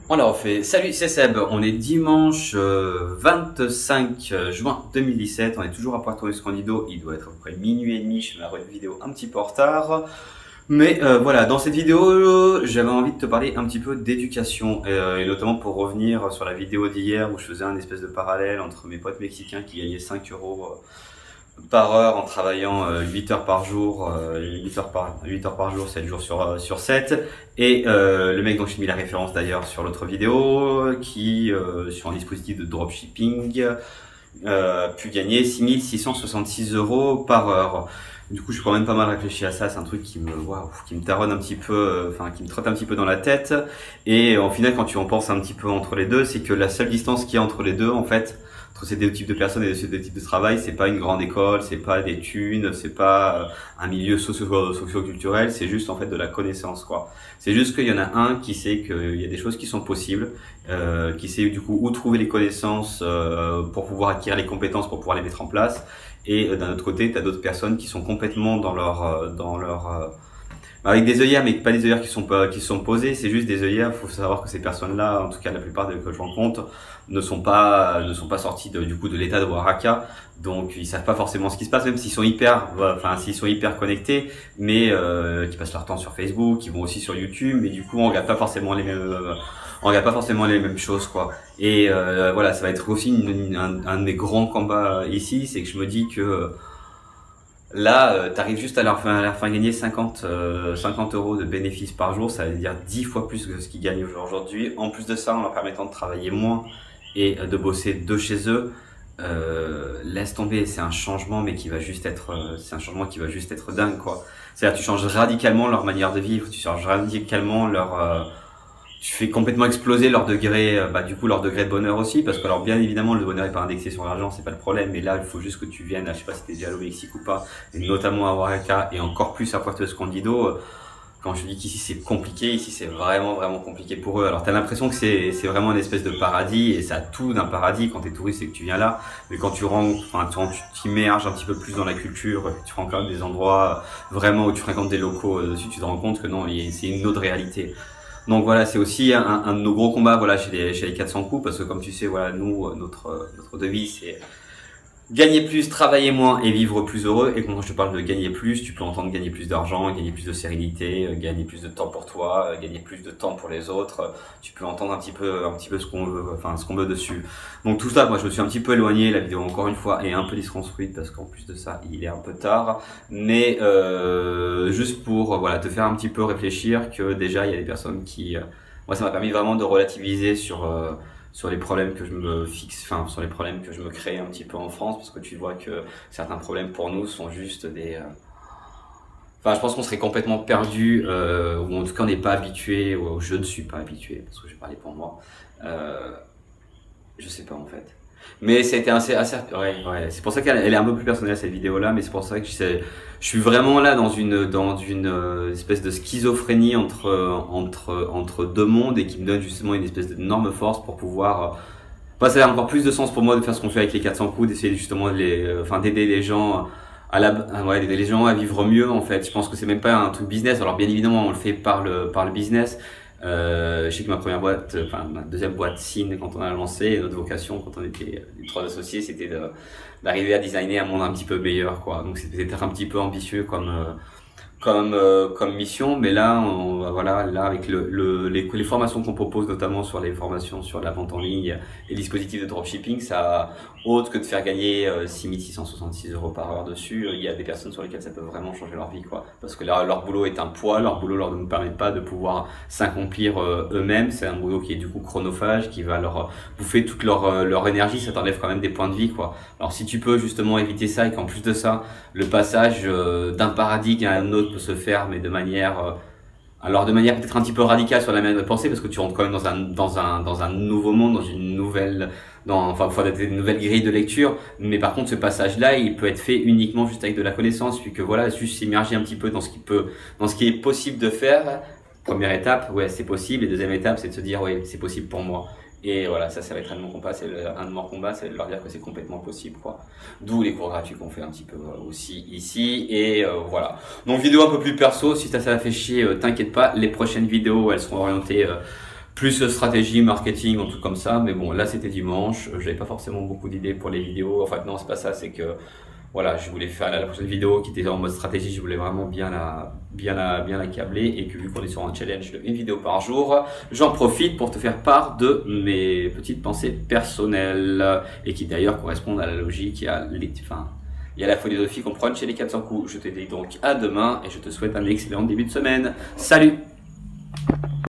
On l'a refait. Salut, c'est Seb. On est dimanche 25 juin 2017. On est toujours à Puerto Escondido. Il doit être à peu près minuit et demi. Je fais ma vidéo un petit peu en retard. Mais voilà, dans cette vidéo, j'avais envie de te parler un petit peu d'éducation. Et notamment pour revenir sur la vidéo d'hier où je faisais un espèce de parallèle entre mes potes mexicains qui gagnaient 5 euros par heure en travaillant 8 heures par jour, 8 heures par jour, 7 jours sur 7. Et le mec dont j'ai mis la référence d'ailleurs sur l'autre vidéo, qui sur un dispositif de dropshipping pu gagner 6 euros par heure. Du coup, je suis quand même pas mal réfléchi à ça. C'est un truc qui me taronne un petit peu, enfin, qui me trotte un petit peu dans la tête. Et au final, quand tu en penses un petit peu entre les deux, c'est que la seule distance qu'il y a entre les deux, en fait, entre ces deux types de personnes et ces deux types de travail, c'est pas une grande école, c'est pas des thunes, c'est pas un milieu socio-culturel, c'est juste en fait de la connaissance, quoi. C'est juste qu'il y en a un qui sait qu'il y a des choses qui sont possibles, qui sait du coup où trouver les connaissances pour pouvoir acquérir les compétences pour pouvoir les mettre en place. Et d'un autre côté, tu as d'autres personnes qui sont complètement avec des œillères, mais pas des œillères qui sont posées, c'est juste des œillères. Il faut savoir que ces personnes-là, en tout cas la plupart que je rencontre, ne sont pas sortis du coup de l'état de Oaxaca, donc ils savent pas forcément ce qui se passe, même s'ils sont s'ils sont hyper connectés, mais qui passent leur temps sur Facebook, qui vont aussi sur YouTube, mais du coup on regarde pas forcément les mêmes choses, quoi. Et voilà, ça va être aussi un de mes grands combats ici, c'est que je me dis que là, t'arrives juste à leur faire gagner 50 euros de bénéfices par jour, ça veut dire 10 fois plus que ce qu'ils gagnent aujourd'hui. En plus de ça, en leur permettant de travailler moins et de bosser de chez eux, laisse tomber, c'est un changement, mais c'est un changement qui va juste être dingue, quoi. C'est-à-dire, tu changes radicalement leur manière de vivre, tu changes radicalement tu fais complètement exploser leur degré, leur degré de bonheur aussi, parce que alors bien évidemment le bonheur est pas indexé sur l'argent, c'est pas le problème, mais là il faut juste que tu viennes, je sais pas si t'es déjà allé au Mexique ou pas, et notamment à Oaxaca et encore plus à Puerto Escondido. Quand je dis qu'ici c'est compliqué, ici c'est vraiment vraiment compliqué pour eux. Alors t'as l'impression que c'est vraiment une espèce de paradis, et ça a tout d'un paradis quand t'es touriste et que tu viens là, mais quand tu t'immerges un petit peu plus dans la culture, tu rencontres des endroits vraiment où tu fréquentes des locaux dessus, tu te rends compte que non, c'est une autre réalité. Donc voilà, c'est aussi un de nos gros combats, voilà, chez les 400 coups, parce que comme tu sais, voilà, nous, notre devise, c'est gagner plus, travailler moins et vivre plus heureux. Et quand je te parle de gagner plus, tu peux entendre gagner plus d'argent, gagner plus de sérénité, gagner plus de temps pour toi, gagner plus de temps pour les autres. Tu peux entendre un petit peu ce qu'on veut, enfin, ce qu'on veut dessus. Donc tout ça, moi, je me suis un petit peu éloigné. La vidéo, encore une fois, est un peu disconstruite parce qu'en plus de ça, il est un peu tard. Mais juste pour, voilà, te faire un petit peu réfléchir que déjà, il y a des personnes moi, ça m'a permis vraiment de relativiser sur les problèmes que je me fixe, enfin sur les problèmes que je me crée un petit peu en France, parce que tu vois que certains problèmes pour nous sont juste Enfin, je pense qu'on serait complètement perdu, ou en tout cas on n'est pas habitué, ou je ne suis pas habitué, parce que je parlais pour moi. Euh, je sais pas en fait. Mais c'était ouais. C'est pour ça qu'elle est un peu plus personnelle cette vidéo-là, mais c'est pour ça que je suis vraiment là dans une espèce de schizophrénie entre deux mondes, et qui me donne justement une espèce d'énorme force pour pouvoir. Ça a encore plus de sens pour moi de faire ce qu'on fait avec les 400 coups, d'essayer justement d'aider les gens d'aider les gens à vivre mieux, en fait. Je pense que c'est même pas un truc business. Alors bien évidemment, on le fait par le business. Je sais que ma deuxième boîte Cine, quand on a lancé, et notre vocation quand on était les trois associés, c'était d'arriver à designer un monde un petit peu meilleur, quoi. Donc c'était peut-être un petit peu ambitieux comme mission, mais là là avec les formations qu'on propose, notamment sur les formations sur la vente en ligne et les dispositifs de dropshipping, ça autre que de faire gagner 6 euros par heure dessus, il y a des personnes sur lesquelles ça peut vraiment changer leur vie, quoi, parce que là leur boulot est un poids, leur boulot leur ne permet pas de pouvoir s'accomplir eux-mêmes, c'est un boulot qui est du coup chronophage, qui va leur bouffer toute leur énergie, ça t'enlève quand même des points de vie, quoi. Alors si tu peux justement éviter ça, et qu'en plus de ça le passage d'un paradigme à un autre peut se faire, mais de manière peut-être un petit peu radicale sur la manière de penser, parce que tu rentres quand même dans un nouveau monde, dans une nouvelle, faut adapter une nouvelle grille de lecture. Mais par contre, ce passage-là, il peut être fait uniquement juste avec de la connaissance, puis que voilà, juste s'immerger un petit peu dans ce qui est possible de faire. Première étape, ouais, c'est possible. Et deuxième étape, c'est de se dire, ouais, c'est possible pour moi. Et voilà, ça va être un de mon combat, c'est de leur dire que c'est complètement possible, quoi. D'où les cours gratuits qu'on fait un petit peu aussi ici, et voilà. Donc vidéo un peu plus perso, si ça fait chier, t'inquiète pas, les prochaines vidéos, elles seront orientées plus stratégie, marketing, un truc comme ça. Mais bon, là c'était dimanche, j'avais pas forcément beaucoup d'idées pour les vidéos. En fait, non, c'est pas ça, c'est que voilà, je voulais faire la prochaine vidéo qui était en mode stratégie, je voulais vraiment bien la câbler et que vu qu'on est sur un challenge de une vidéo par jour, j'en profite pour te faire part de mes petites pensées personnelles et qui d'ailleurs correspondent à la logique et à la philosophie qu'on prône chez les 400 coups. Je te dis donc à demain et je te souhaite un excellent début de semaine. Salut!